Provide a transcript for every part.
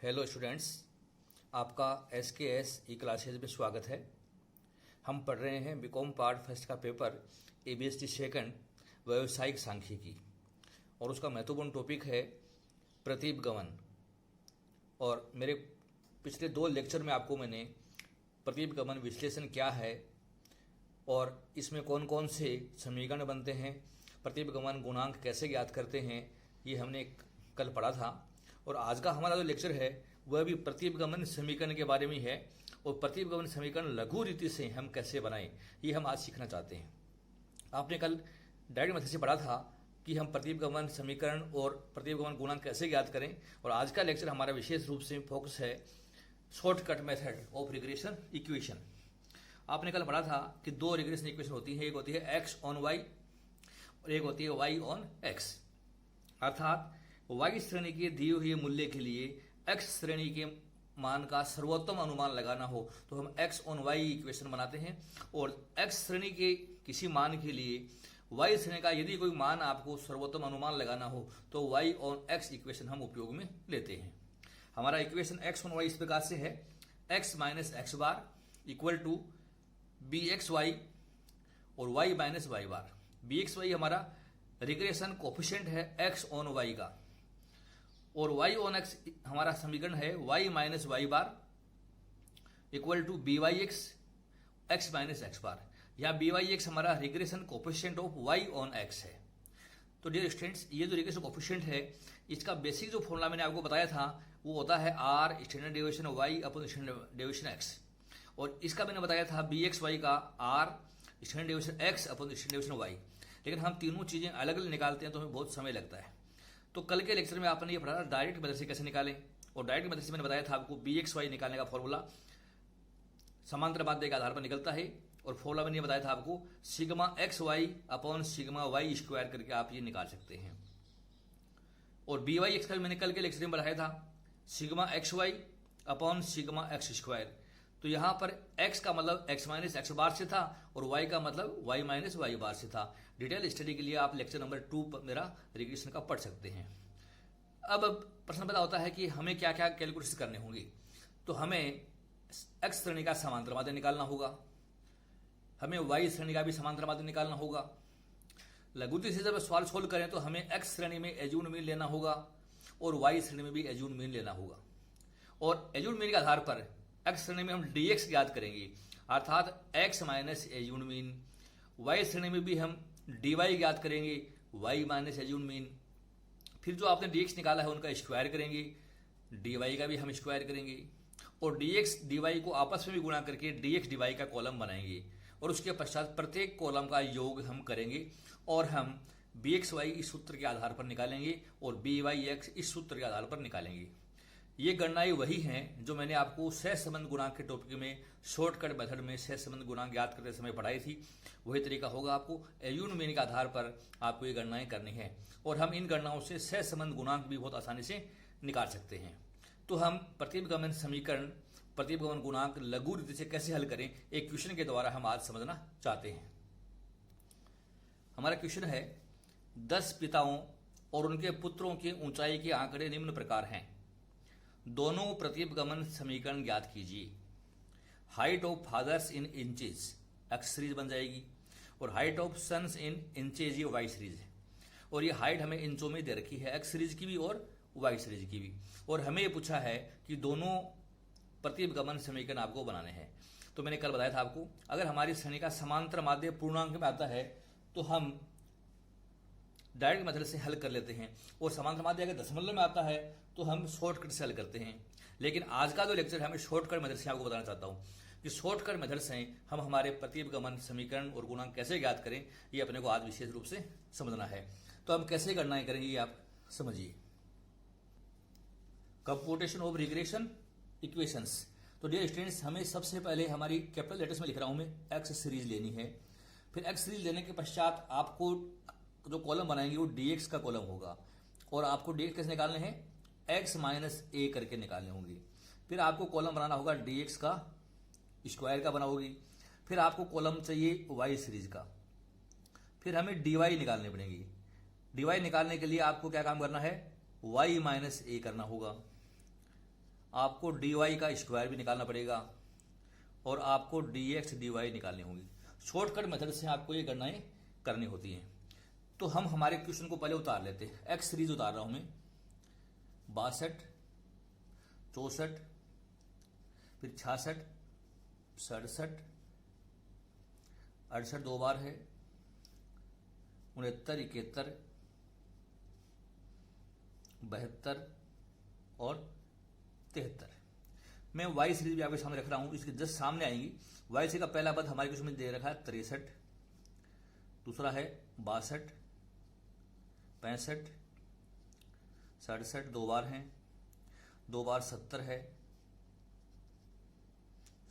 Hello students, आपका S के S E classes में स्वागत है। हम पढ़ रहे हैं बीकॉम पार्ट फर्स्ट का पेपर एबीएसटी सेकंड व्यावसायिक सांख्यिकी और उसका महत्वपूर्ण टॉपिक है प्रतीपगमन। और मेरे पिछले 2 लेक्चर में आपको मैंने प्रतीपगमन विश्लेषण क्या है और इसमें कौन कौन से समीकरण बनते हैं, प्रतीपगमन गुणांक कैसे ज्ञात करते हैं, ये हमने कल पढ़ा था। और आज का हमारा जो लेक्चर है वह भी प्रतीपगमन समीकरण के बारे में है और प्रतीपगमन समीकरण लघु रीति से हम कैसे बनाएं, ये हम आज सीखना चाहते हैं। आपने कल डायरेक्ट मेथड से पढ़ा था कि हम प्रतीपगमन समीकरण और प्रतीपगमन गुणांक कैसे ज्ञात करें, और आज का लेक्चर हमारा विशेष रूप से फोकस है shortcut method of regression equation. आपने कल पढ़ा था कि 2 रिग्रेशन इक्वेशन होती है, एक होती है एक्स ऑन वाई और एक होती है वाई ऑन एक्स। अर्थात y श्रेणी के दिए हुए मूल्य के लिए x श्रेणी के मान का सर्वोत्तम अनुमान लगाना हो तो हम x ऑन y इक्वेशन बनाते हैं, और x श्रेणी के किसी मान के लिए y श्रेणी का यदि कोई मान आपको सर्वोत्तम अनुमान लगाना हो तो y ऑन x इक्वेशन हम उपयोग में लेते हैं। हमारा इक्वेशन x ऑन y इस प्रकार से है, x minus x bar equal to B x y और y minus Y bar. B x y हमारा रिग्रेशन कोफिशिएंट है x ऑन y का, और y ऑन x हमारा समीकरण है y minus Y bar equal to B Y x x minus x bar. यहाँ b Y x हमारा regression coefficient of y on x है। तो डियर स्टूडेंट्स, ये जो रिग्रेशन कोफिशिएंट है इसका बेसिक जो फॉर्मूला मैंने आपको बताया था वो होता है r standard deviation y upon standard deviation x, और इसका मैंने बताया था बी एक्स वाई का r standard deviation x upon standard deviation y। लेकिन हम तीनों चीजें अलग अलग निकालते हैं तो हमें बहुत समय लगता है। तो कल के लेक्चर में आपने ये पढ़ा था डायरेक्ट मेथड से कैसे निकालें, और डायरेक्ट मेथड से मैंने बताया था आपको बी एक्स वाई निकालने का फॉर्मूला समांतर माध्य के आधार पर निकलता है, और फॉर्मूला मैंने बताया था आपको sigma x y upon sigma y square करके आप ये निकाल सकते हैं। और बी वाई एक्स का मैंने कल के लेक्चर में बताया था sigma x y upon sigma x square. तो यहां पर x का मतलब x माइनस एक्स बार से था और y का मतलब y माइनस वाई बार से था। डिटेल स्टडी के लिए आप लेक्चर नंबर 2 मेरा रिग्रेशन का पढ़ सकते हैं। अब प्रश्न पैदा होता है कि हमें क्या क्या कैलकुलेशन करने होंगे। तो हमें x श्रेणी का समांतर माध्य निकालना होगा, हमें y श्रेणी का भी समांतर माध्य निकालना होगा। लघुति से जब सवाल सोल्व करें तो हमें x श्रेणी में एज्यूम्ड मीन लेना होगा और y श्रेणी में भी एज्यूम्ड मीन लेना होगा, और एज्यूम्ड मीन के आधार पर x श्रेणी में हम dx ज्ञात करेंगे, अर्थात x minus assumed mean. y श्रेणी में भी हम dy ज्ञात करेंगे, y माइनस एज्यूम्ड मीन। फिर जो आपने dx निकाला है उनका स्क्वायर करेंगे, dy का भी हम स्क्वायर करेंगे, और dx dy को आपस में भी गुणा करके dx dy का कॉलम बनाएंगे, और उसके पश्चात प्रत्येक कॉलम का योग हम करेंगे और हम bxy इस सूत्र के आधार पर निकालेंगे और byx इस सूत्र के आधार पर निकालेंगे। ये गणनाएं वही हैं जो मैंने आपको सहसंबंध गुणांक के टॉपिक में शॉर्टकट मेथड में सहसंबंध गुणांक ज्ञात करते समय पढ़ाई थी। वही तरीका होगा, आपको एज्यूम्ड मीन के आधार पर आपको ये गणनाएं करनी है, और हम इन गणनाओं से सहसंबंध गुणांक भी बहुत आसानी से निकाल सकते हैं। तो हम प्रतीपगमन समीकरण, प्रतीपगमन गुणांक लघु रीति से कैसे हल करें, एक क्वेश्चन के द्वारा हम आज समझना चाहते हैं। हमारा क्वेश्चन है 10 पिताओं और उनके पुत्रों की ऊंचाई के आंकड़े निम्न प्रकार हैं, दोनों प्रतीपगमन समीकरण ज्ञात कीजिए। Height of fathers in inches x series बन जाएगी, और height of sons in inches ये वाई सीरीज है, और ये हाइट हमें इंचों में दे रखी है एक्स सीरीज की भी और वाई सीरीज की भी। और हमें ये पूछा है कि दोनों प्रतीपगमन समीकरण आपको बनाने हैं। तो मैंने कल बताया था आपको, अगर हमारी श्रेणी का समांतर माध्य पूर्णांक में आता है तो हम डायरेक्ट मेथड से हल कर लेते हैं, और समांतर माध्य अगर दशमलव में आता है तो हम शॉर्टकट से हल करते हैं। लेकिन आज का जो लेक्चर है मैं शॉर्टकट मेथड से आपको बताना चाहता हूं कि शॉर्टकट मेथड से हम हमारे प्रतीपगमन समीकरण और गुणांक कैसे ज्ञात करें, ये अपने को आज विशेष रूप से समझना है। तो हम कैसे गणनाएं करेंगे ये आप समझिए। Computation of regression equations. तो डियर स्टूडेंट्स, हमें सबसे पहले हमारी कैपिटल लेटर्स में लिख रहा हूं मैं, एक्स सीरीज लेनी है। फिर एक्स सीरीज लेने के पश्चात आपको जो कॉलम बनाएंगे वो dx का कॉलम होगा, और आपको dx कैसे निकालने हैं, x माइनस ए करके निकालने होंगे। फिर आपको कॉलम बनाना होगा dx का स्क्वायर का बनाओगी। फिर आपको कॉलम चाहिए y सीरीज का। फिर हमें dy निकालने पड़ेंगे। dy निकालने के लिए आपको क्या काम करना है, y माइनस ए करना होगा। आपको dy का स्क्वायर भी निकालना पड़ेगा और आपको dx dy निकालनी होगी। शॉर्टकट मेथड से आपको ये गणनाएं करनी होती हैं। तो हम हमारे क्वेश्चन को पहले उतार लेते हैं। एक्स सीरीज उतार रहा हूं मैं, 62, 64, फिर 66, 67, 68 दो बार है, 69, 71, 72 और 73। मैं वाई सीरीज भी आपके सामने रख रहा हूं, इसके जस्ट सामने आएंगी। वाई सीरीज का पहला पद हमारे क्वेश्चन में दे रखा है 63, दूसरा है 62, 65, 67 दो बार हैं, दो बार 70 है,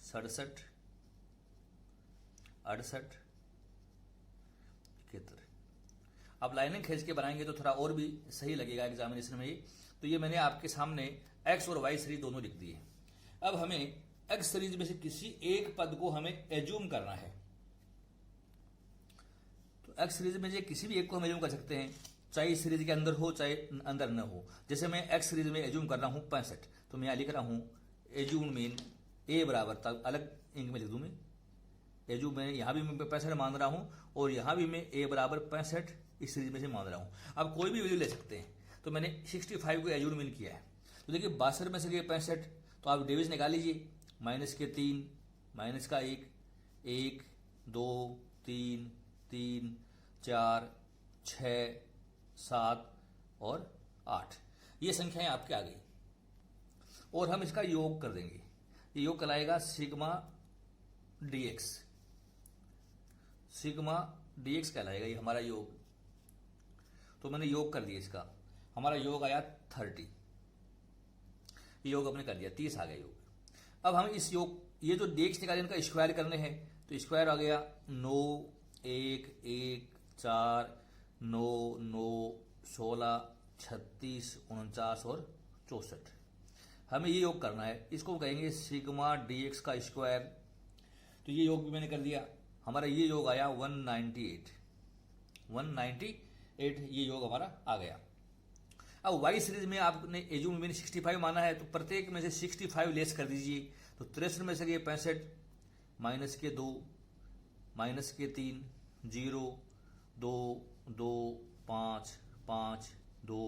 67, 68, 71। आप लाइनिंग खींच के बनाएंगे तो थोड़ा और भी सही लगेगा एग्जामिनेशन में ये। तो ये मैंने आपके सामने एक्स और वाई सीरीज दोनों लिख दी है। अब हमें एक्स सीरीज में से किसी एक पद को हमें एज्यूम करना है। तो एक्स सीरीज में से किसी भी एक को हम एज्यूम कर सकते हैं, चाहे इस सीरीज के अंदर हो चाहे अंदर न हो। जैसे मैं एक्स सीरीज में एज्यूम कर रहा हूं 65, तो मैं यहां लिख रहा हूं एज्यूम मीन ए बराबर, तब अलग इंक में लिख दूं मैं एज्यूम में, यहां भी मैं 65 मान रहा हूं और यहां भी मैं ए बराबर 65 इस सीरीज में से मान रहा हूं। अब कोई भी वैल्यू ले सकते हैं, तो मैंने 65 को एज्यूम मीन किया है। तो देखिए 62 में से गए 65, तो आप डिवीजन निकाल लीजिए, माइनस के 3, माइनस का 1, 1, 2, 3, 3, 4, 6, 7 और 8। ये संख्याएं आपके आ गई और हम इसका योग कर देंगे। ये योग कहलाएगा सिग्मा dx, सिग्मा dx कहलाएगा ये हमारा योग। तो मैंने योग कर दिया इसका, हमारा योग आया 30, योग हमने कर दिया, 30 आ गया योग। अब हम इस योग, ये जो dx निकाले इनका स्क्वायर करने हैं, तो स्क्वायर आ गया 9, 1, 1, 4, 9, 9, 16, 36, 49 और 64। हमें ये योग करना है, इसको कहेंगे सिग्मा dx का स्क्वायर। तो ये योग भी मैंने कर दिया, हमारा ये योग आया 198, 198 ये योग हमारा आ गया। अब वाई सीरीज में आपने एज्यूम मीन 65 माना है, तो प्रत्येक में से 65 लेस कर दीजिए। तो 63 में से गए 65, माइनस के 2, माइनस के 3, 0, 2, 2, 5, 5, 2,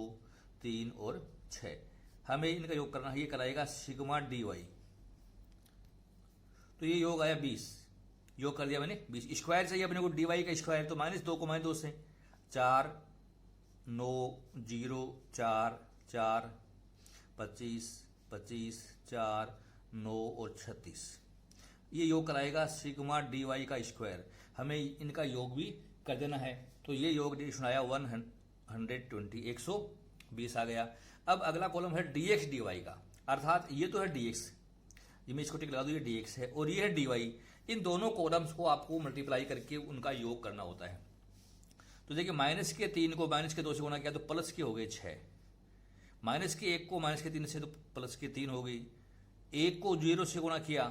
3 और 6। हमें इनका योग करना है, ये कराएगा सिग्मा dy। तो ये योग आया 20, योग कर दिया मैंने 20। स्क्वायर चाहिए अपने को dy का स्क्वायर, तो -2 को -2 से 4, 9, 0, 4, 4, 25, 25, 4, 9 और 36। ये योग कराएगा सिग्मा dy का स्क्वायर। हमें इनका योग भी कर देना है, तो ये योग सुनाया 120, 120 आ गया। अब अगला कॉलम है dx dy का, अर्थात ये तो है dx, ये मैं इसको टिक लगा दूं, ये dx है और ये है dy। इन दोनों कॉलम्स को आपको मल्टीप्लाई करके उनका योग करना होता है। तो देखिए माइनस के 3 को माइनस के 2 से गुणा किया तो प्लस के हो गए 6, माइनस के 1 को माइनस के 3 से तो प्लस के 3 हो गई, 1 को 0 से गुणा किया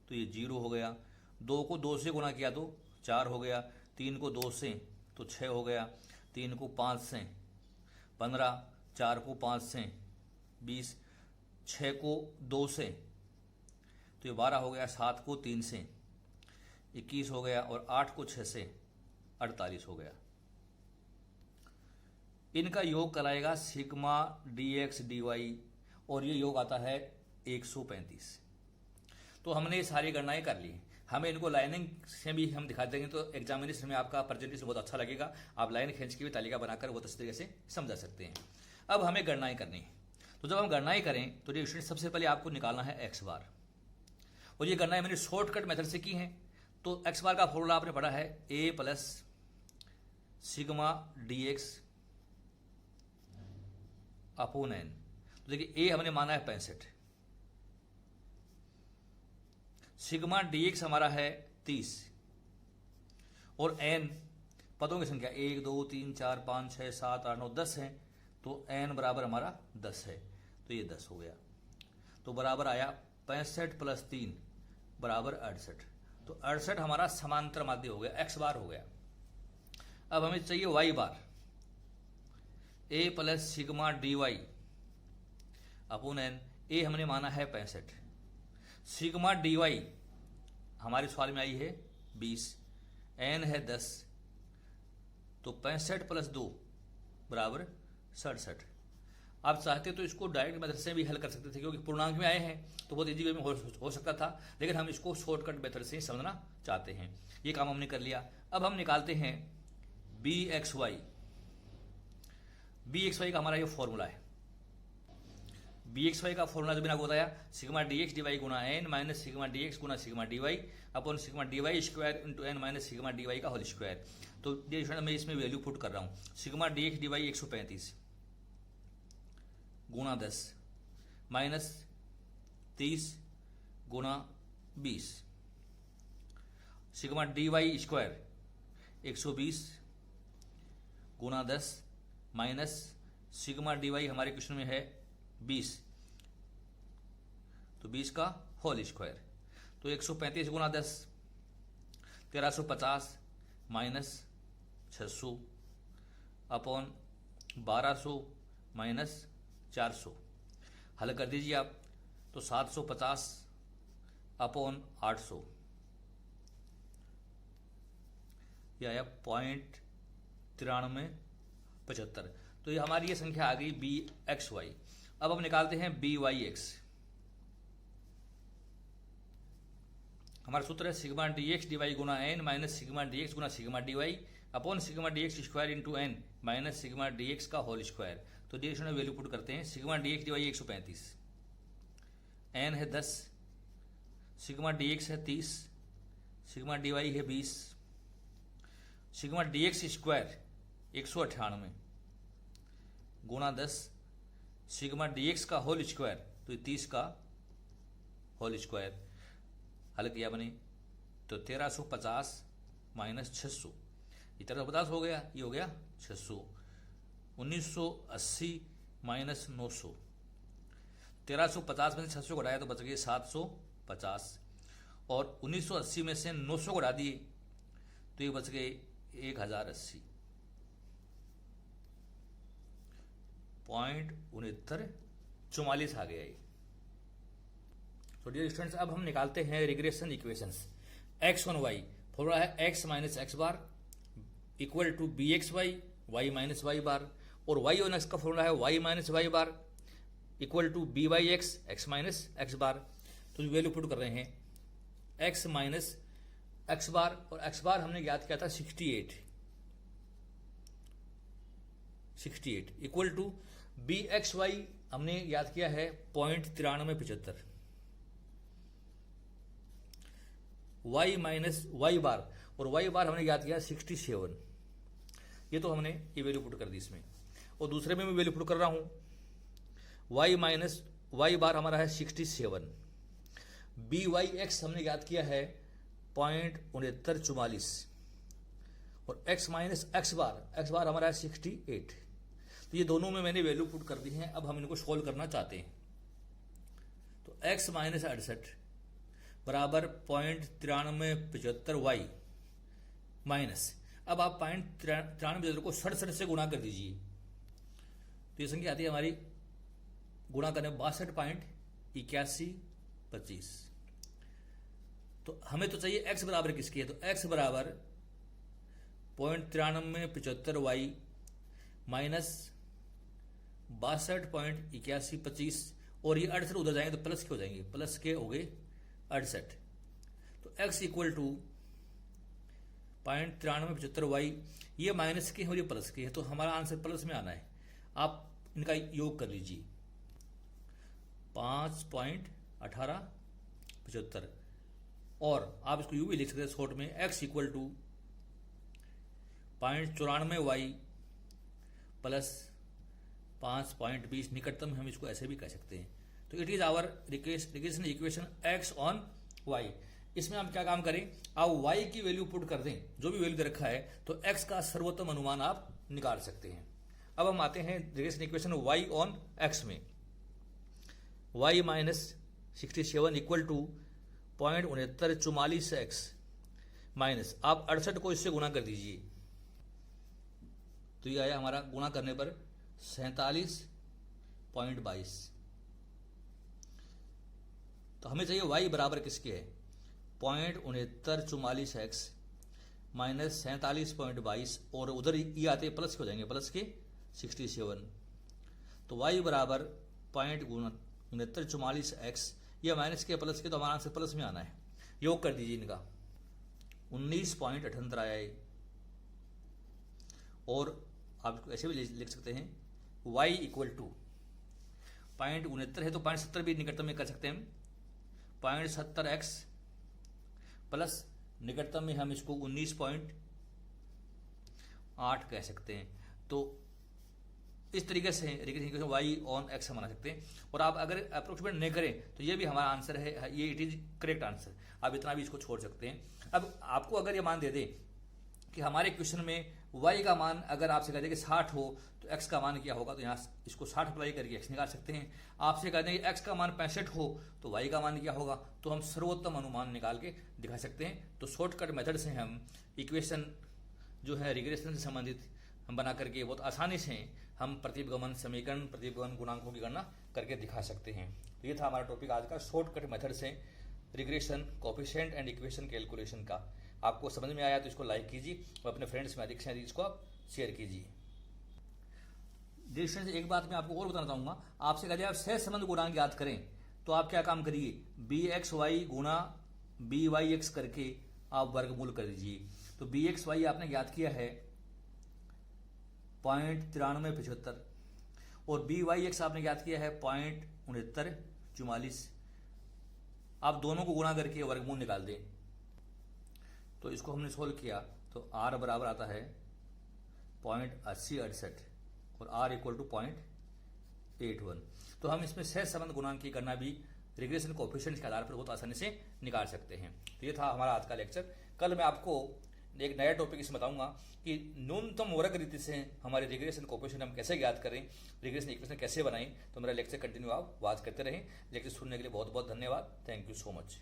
तो ये 0 हो गया, 2 को 2 से गुणा किया तो 4 हो गया, 3 को 2 से तो 6 हो गया, 3 को 5 से 15, 4 को 5 से 20, 6 को 2 से तो ये 12 हो गया, 7 को 3 से 21 हो गया और 8 को 6 से 48 हो गया। इनका योग कराएगा सिग्मा dx dy और ये योग आता है 135। तो हमने ये सारी गणनाएं कर ली। हमें इनको लाइनिंग से भी हम दिखा देंगे तो एग्जामिनेशन में आपका प्रेजेंटेशन बहुत अच्छा लगेगा। आप लाइन खींच के भी तालिका बनाकर बहुत अच्छे तरीके से समझा सकते हैं। अब हमें गणनाएं करनी है, तो जब हम गणनाएं करें तो ये स्टूडेंट सबसे पहले आपको निकालना है एक्स बार, और ये गणनाएं मैंने शॉर्टकट मेथड से की हैं। तो एक्स बार का फॉर्मूला आपने पढ़ा है a plus sigma dx upon n। तो देखिए a हमने माना है 65, सिग्मा dx हमारा है 30 और n पदों की संख्या 1, 2, 3, 4, 5, 6, 7, 8, 9, 10 है, तो n बराबर हमारा 10 है, तो ये 10 हो गया। तो बराबर आया 65 प्लस 3 बराबर 68। तो 68 हमारा समांतर माध्य हो गया, एक्स बार हो गया। अब हमें चाहिए y bar, a plus sigma dy upon n। A हमने माना है 65, सिग्मा डी वाई हमारे सवाल में आई है 20, एन है 10, तो 65 प्लस 2 बराबर 67। आप चाहते तो इसको डायरेक्ट मेथड से भी हल कर सकते थे, क्योंकि पूर्णांक में आए हैं तो बहुत इजी वे में हो सकता था, लेकिन हम इसको शॉर्टकट मेथड से ही समझना चाहते हैं। ये काम हमने कर लिया। अब हम निकालते हैं बी एक्स वाई का हमारा ये फॉर्मूला है। बी एक्स वाई का फॉर्मूला जो बिना बताया, sigma D X D Y गुना N minus sigma D X गुना sigma D Y upon sigma D Y square into N minus sigma D Y का होल स्क्वायर। तो मैं इसमें वैल्यू पुट कर रहा हूँ। Sigma D X D Y 135 गुना 10 माइनस 30 गुना 20, सिग्मा डी वाई स्क्वायर 120 गुना 10 माइनस सिग्मा डी वाई हमारे क्वेश्चन में है 20, तो 20 का होल स्क्वायर। तो 135 गुना 10 1350 माइनस 600 अपॉन 1200 माइनस 400। हल कर दीजिए आप, तो 750 अपॉन 800, यह आया 0.9375। तो ये हमारी ये संख्या आ गई बी एक्स वाई। अब हम निकालते हैं बी वाई एक्स। हमारा सूत्र है sigma D X D Y गुना N minus sigma D X गुना sigma D Y upon sigma D X square into N minus sigma D X का होल स्क्वायर। तो डी एक्स में value put करते हैं। Sigma D X D Y 135, N है 10, sigma D x है 30, sigma D Y है 20, sigma D X square 198 गुना 10, sigma D X का whole square तो 30 का होल स्क्वायर। हल किया मैंने तो 1350 माइनस 600, ये 1350 हो गया, ये हो गया 600। 1980 माइनस 900, 1350 में से 600 घटाया तो बच गए 750, और 1980 में से 900 घटा दिए तो ये बच गए 1080। 0.6944 आ गया ये। तो डियर स्टूडेंट्स, अब हम निकालते हैं regression equations. X on Y formula है X minus x bar equal to B x Y minus Y bar, और वाई ऑन एक्स का फॉर्मूला है Y minus Y bar equal to B Y X minus x bar. तो value put कर रहे हैं x minus x बार, और x बार हमने याद किया था 68 equal to B x y हमने याद किया है 0.9375, वाई माइनस वाई बार, और वाई बार हमने याद किया 67। ये तो हमने ये वैल्यू पुट कर दी इसमें, और दूसरे में मैं वैल्यू पुट कर रहा हूं वाई माइनस वाई बार हमारा है 67, बी वाई एक्स हमने याद किया है 0.6944, और एक्स माइनस एक्स बार हमारा है 68। तो ये दोनों में मैंने वैल्यू पुट कर दी है। अब हम इनको सोल्व करना चाहते हैं। तो एक्स माइनस 68 बराबर 0.9375 वाई माइनस, अब आप 0.9375 को 67 से गुणा कर दीजिए, तो ये संख्या आती है हमारी गुणा करने 62.8125। तो हमें तो चाहिए x बराबर किसकी है, तो x बराबर 0.9375 वाई माइनस 62.8125, और ये 68 उधर जाएंगे तो प्लस के हो जाएंगे, प्लस के हो गए 68। तो x इक्वल टू 0.9375 वाई, ये माइनस के और ये प्लस के है, तो हमारा आंसर प्लस में आना है। आप इनका योग कर लीजिए 5.1875, और आप इसको यूं भी लिख सकते हैं शॉर्ट में x equal to 0.94 y plus 5.20, निकटतम हम इसको ऐसे भी कह सकते हैं। तो it is our regression equation x on y। इसमें हम क्या काम करें, आप y की वैल्यू पुट कर दें, जो भी वैल्यू दे रखा है, तो x का सर्वोत्तम अनुमान आप निकाल सकते हैं। अब हम आते हैं regression equation y on x में। y minus 67 equal to 0.6944x minus, आप 68 को इससे गुणा कर दीजिए, तो ये आया हमारा गुणा करने पर 47.22। तो हमें चाहिए y बराबर किसके है, 0.6944x माइनस 47.22 और उधर ये आते प्लस के हो जाएंगे, प्लस के 67। तो y बराबर 0.6944x, ये माइनस के प्लस के, तो हमारा आंसर प्लस में आना है। योग कर दीजिए इनका, 19.78 आया है। और आप ऐसे भी लिख सकते हैं y इक्वल टू 0.69 है तो 0.70 भी निकटतम में कर सकते हैं हम, 0.70x प्लस निकटतम में हम इसको 19.8 कह सकते हैं। तो इस तरीके से y ऑन x हम बना सकते हैं। और आप अगर अप्रोक्सीमेट नहीं करें तो ये भी हमारा आंसर है, ये इट इज करेक्ट आंसर। आप इतना भी इसको छोड़ सकते हैं। अब आपको अगर ये मान दे दें कि हमारे क्वेश्चन में y का मान अगर आपसे कह दें कि 60 हो तो x का मान क्या होगा, तो यहाँ इसको 60 अप्लाई करके x निकाल सकते हैं। आपसे कह दें कि x का मान 65 हो तो y का मान क्या होगा, तो हम सर्वोत्तम अनुमान निकाल के दिखा सकते हैं। तो शॉर्टकट मेथड से हम इक्वेशन जो है रिग्रेशन से संबंधित हम बना करके बहुत आसानी से हम प्रतिगमन समीकरण, प्रतिगमन गुणांकों की गणना करके दिखा सकते हैं। तो ये था हमारा टॉपिक आज का, शॉर्टकट मेथड से regression, coefficient and equation calculation का। आपको समझ में आया तो इसको लाइक कीजिए और अपने फ्रेंड्स में अधिक से अधिक इसको आप शेयर कीजिए। देखिए एक बात मैं आपको और बताना चाहूँगा, आपसे कहा जाए आप सहज संबंध गुणांक याद करें तो आप क्या काम करिए, bxy गुणा byx करके आप वर्गमूल कर दीजिए। तो bxy आपने याद किया है 0.9375 और byx आपने याद किया है 0.6944। आप दोनों को गुणा करके वर्गमूल निकाल दें। तो इसको हमने सोल्व किया तो r बराबर आता है 0.8068 और r इक्वल टू 0.81। तो हम इसमें सहज संबंध गुणांक की गणना भी रिग्रेशन कोएफिशिएंट्स के आधार पर बहुत आसानी से निकाल सकते हैं। तो ये था हमारा आज का लेक्चर। कल मैं आपको एक नया टॉपिक इसमें बताऊंगा कि न्यूनतम वर्ग रीति से हमारे रिग्रेशन कोएफिशिएंट हम कैसे ज्ञात करें, रिग्रेशन इक्वेशन कैसे बनाएं। तो मेरा लेक्चर कंटिन्यू आप वॉच करते रहें। लेक्चर सुनने के लिए बहुत बहुत धन्यवाद। Thank you so much.